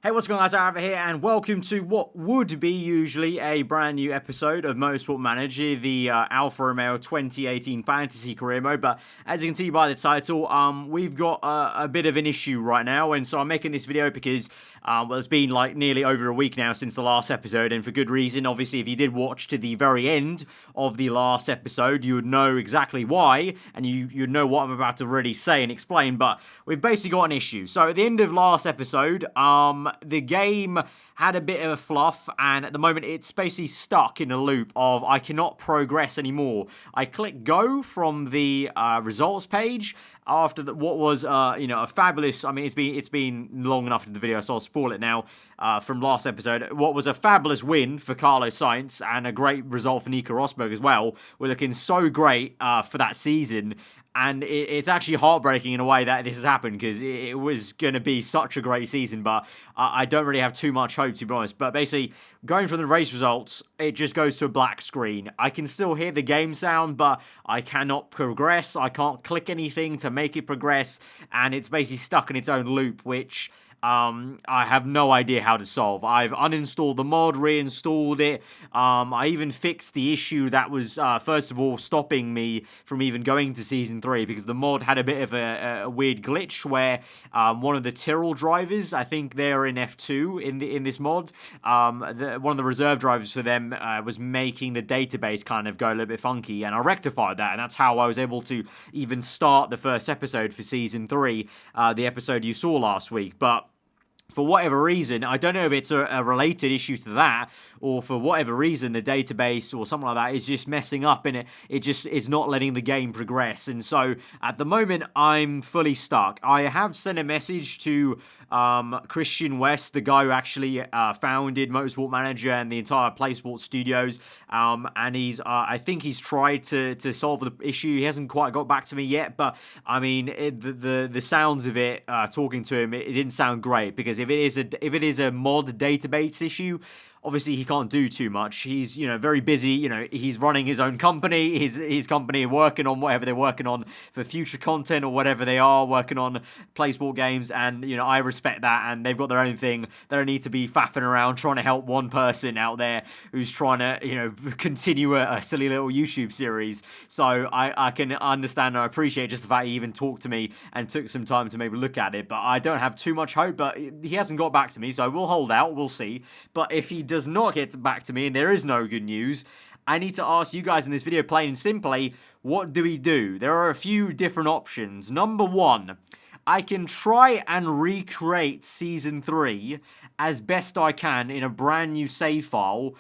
Hey, what's going on, guys? Aarava here, and welcome to what would be usually a brand new episode of Motorsport Manager, the Alfa Romeo 2018 Fantasy Career Mode. But as you can see by the title, we've got a bit of an issue right now, and so I'm making this video because, well, it's been like nearly over a week now since the last episode, and for good reason. Obviously, if you did watch to the very end of the last episode, you would know exactly why, and you'd know what I'm about to really say and explain. But we've basically got an issue. So at the end of last episode, the game had a bit of a fluff, and at the moment it's basically stuck in a loop of I cannot progress anymore. I click go from the results page after what was a fabulous. I mean, it's been long enough in the video, so I'll spoil it now. From last episode, what was a fabulous win for Carlos Sainz and a great result for Nico Rosberg as well. We're looking so great for that season. And it's actually heartbreaking in a way that this has happened, because it was going to be such a great season, but I don't really have too much hope, to be honest. But basically, going from the race results, it just goes to a black screen. I can still hear the game sound, but I cannot progress. I can't click anything to make it progress, and it's basically stuck in its own loop, which I have no idea how to solve. I've uninstalled the mod, reinstalled it. I even fixed the issue that was, first of all, stopping me from even going to Season 3, because the mod had a bit of a weird glitch where one of the Tyrrell drivers, I think they're in F2 in this mod, one of the reserve drivers for them was making the database kind of go a little bit funky, and I rectified that, and that's how I was able to even start the first episode for Season 3, the episode you saw last week. But for whatever reason, I don't know if it's a related issue to that, or for whatever reason, the database or something like that is just messing up, and it just is not letting the game progress. And so, at the moment, I'm fully stuck. I have sent a message to Christian West, the guy who actually founded Motorsport Manager and the entire PlaySport Studios, and I think he's tried to solve the issue. He hasn't quite got back to me yet, but I mean, the sounds of it, talking to him, it didn't sound great, because if it is a mod database issue, obviously he can't do too much. He's, very busy. He's running his own company, his company, working on whatever they're working on for future content or whatever they are working on, PlaySport games, and, I respect that, and they've got their own thing. They don't need to be faffing around trying to help one person out there who's trying to, continue a silly little YouTube series. So I can understand and I appreciate just the fact he even talked to me and took some time to maybe look at it, but I don't have too much hope. But he hasn't got back to me, so we'll hold out, we'll see. But if he does not get back to me and there is no good news, I need to ask you guys in this video, plain and simply, what do we do? There are a few different options. Number one, I can try and recreate Season 3 as best I can in a brand new save file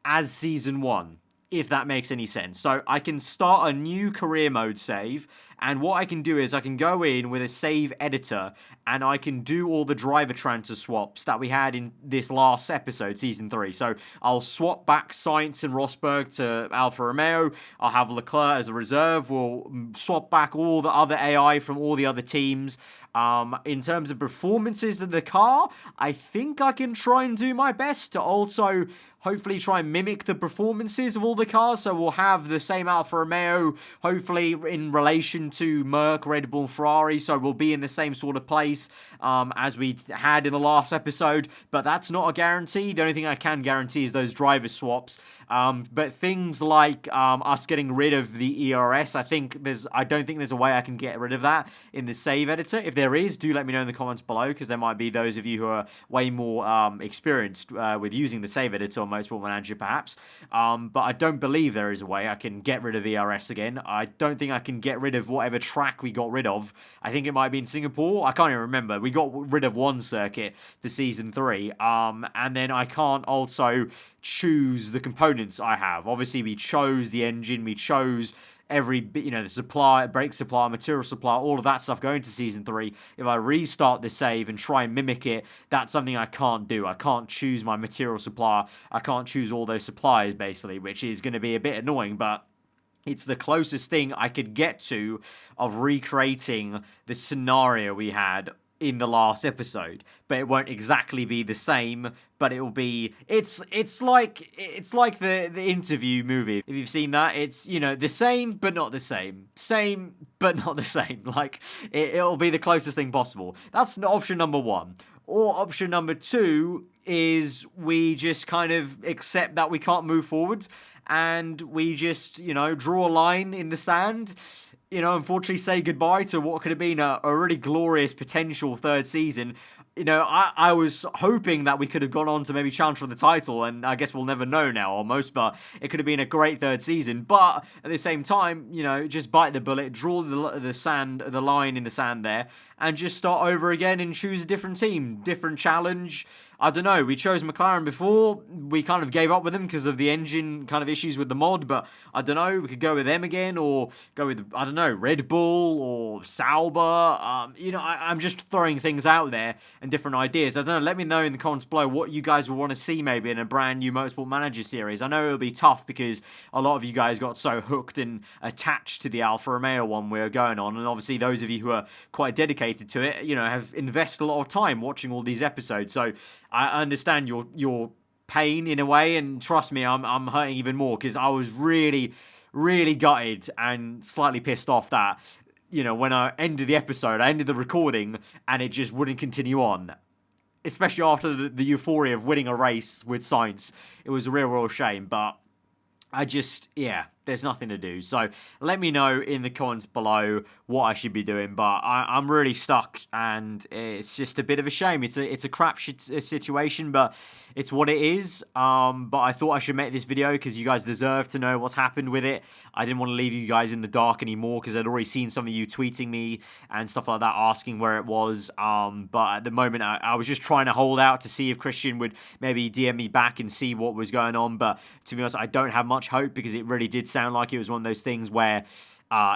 as Season 1, if that makes any sense. So I can start a new career mode save, and what I can do is I can go in with a save editor and I can do all the driver transfer swaps that we had in this last episode, Season 3. So I'll swap back Sainz and Rosberg to Alfa Romeo. I'll have Leclerc as a reserve. We'll swap back all the other AI from all the other teams. In terms of performances of the car, I think I can try and do my best to also hopefully try and mimic the performances of all the cars. So we'll have the same Alfa Romeo, hopefully in relation to Merc, Red Bull, Ferrari. So we'll be in the same sort of place as we had in the last episode. But that's not a guarantee. The only thing I can guarantee is those driver swaps. But things like us getting rid of the ERS, I don't think there's a way I can get rid of that in the save editor. If there is, do let me know in the comments below, because there might be those of you who are way more experienced with using the save editor on Motorsport Manager, perhaps. But I don't believe there is a way I can get rid of ERS again. I don't think I can get rid of whatever track we got rid of. I think it might be in Singapore. I can't even remember. We got rid of one circuit for Season 3. And then I can't also choose the components I have. Obviously, we chose the engine. We chose every bit, the supply, brake supply, material supply, all of that stuff going to Season 3. If I restart the save and try and mimic it, that's something I can't do. I can't choose my material supplier. I can't choose all those suppliers, basically, which is going to be a bit annoying, but it's the closest thing I could get to of recreating the scenario we had in the last episode, but it won't exactly be the same, but it will be, it's like the interview movie. If you've seen that, it's, the same, but not the same. Same, but not the same. Like, it'll be the closest thing possible. That's option number one. Or option number 2 is we just kind of accept that we can't move forward and we just, draw a line in the sand. Unfortunately say goodbye to what could have been a really glorious potential third season. I was hoping that we could have gone on to maybe challenge for the title, and I guess we'll never know now almost, but it could have been a great third season. But at the same time, just bite the bullet, draw the line in the sand there, and just start over again and choose a different team, different challenge. I don't know, we chose McLaren before, we kind of gave up with them because of the engine kind of issues with the mod, but I don't know, we could go with them again, or go with, I don't know, Red Bull, or Sauber. I'm just throwing things out there and different ideas. I don't know, let me know in the comments below what you guys would want to see maybe in a brand new Motorsport Manager series. I know it'll be tough because a lot of you guys got so hooked and attached to the Alfa Romeo one we're going on, and obviously those of you who are quite dedicated to it, have invested a lot of time watching all these episodes, so I understand your pain in a way, and trust me, I'm hurting even more because I was really, really gutted and slightly pissed off that, when I ended the episode, I ended the recording, and it just wouldn't continue on. Especially after the euphoria of winning a race with Sainz. It was a real shame, but there's nothing to do. So let me know in the comments below what I should be doing. But I'm really stuck, and it's just a bit of a shame. It's a crap situation, but it's what it is. But I thought I should make this video because you guys deserve to know what's happened with it. I didn't want to leave you guys in the dark anymore because I'd already seen some of you tweeting me and stuff like that, asking where it was. But at the moment, I was just trying to hold out to see if Christian would maybe DM me back and see what was going on. But to be honest, I don't have much hope because it really did sound like it was one of those things where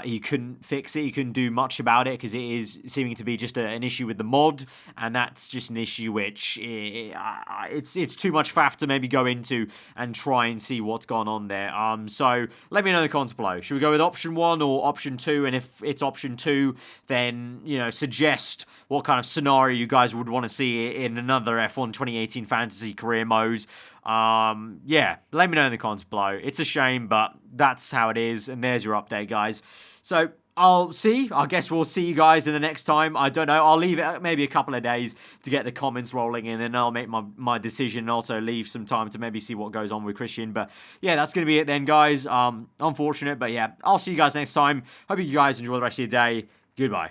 he couldn't fix it, he couldn't do much about it because it is seeming to be just an issue with the mod, and that's just an issue which it's too much faff to maybe go into and try and see what's gone on there. So let me know in the comments below. Should we go with option 1 or option 2? And if it's option 2, then suggest what kind of scenario you guys would want to see in another F1 2018 Fantasy Career Mode. Let me know in the comments below. It's a shame, but that's how it is, and there's your update, guys. So I guess we'll see you guys in the next time. I don't know, I'll leave it maybe a couple of days to get the comments rolling in, and then I'll make my decision, and also leave some time to maybe see what goes on with Christian. But yeah, that's gonna be it then, guys. Unfortunate, but yeah, I'll see you guys next time. Hope you guys enjoy the rest of your day. Goodbye.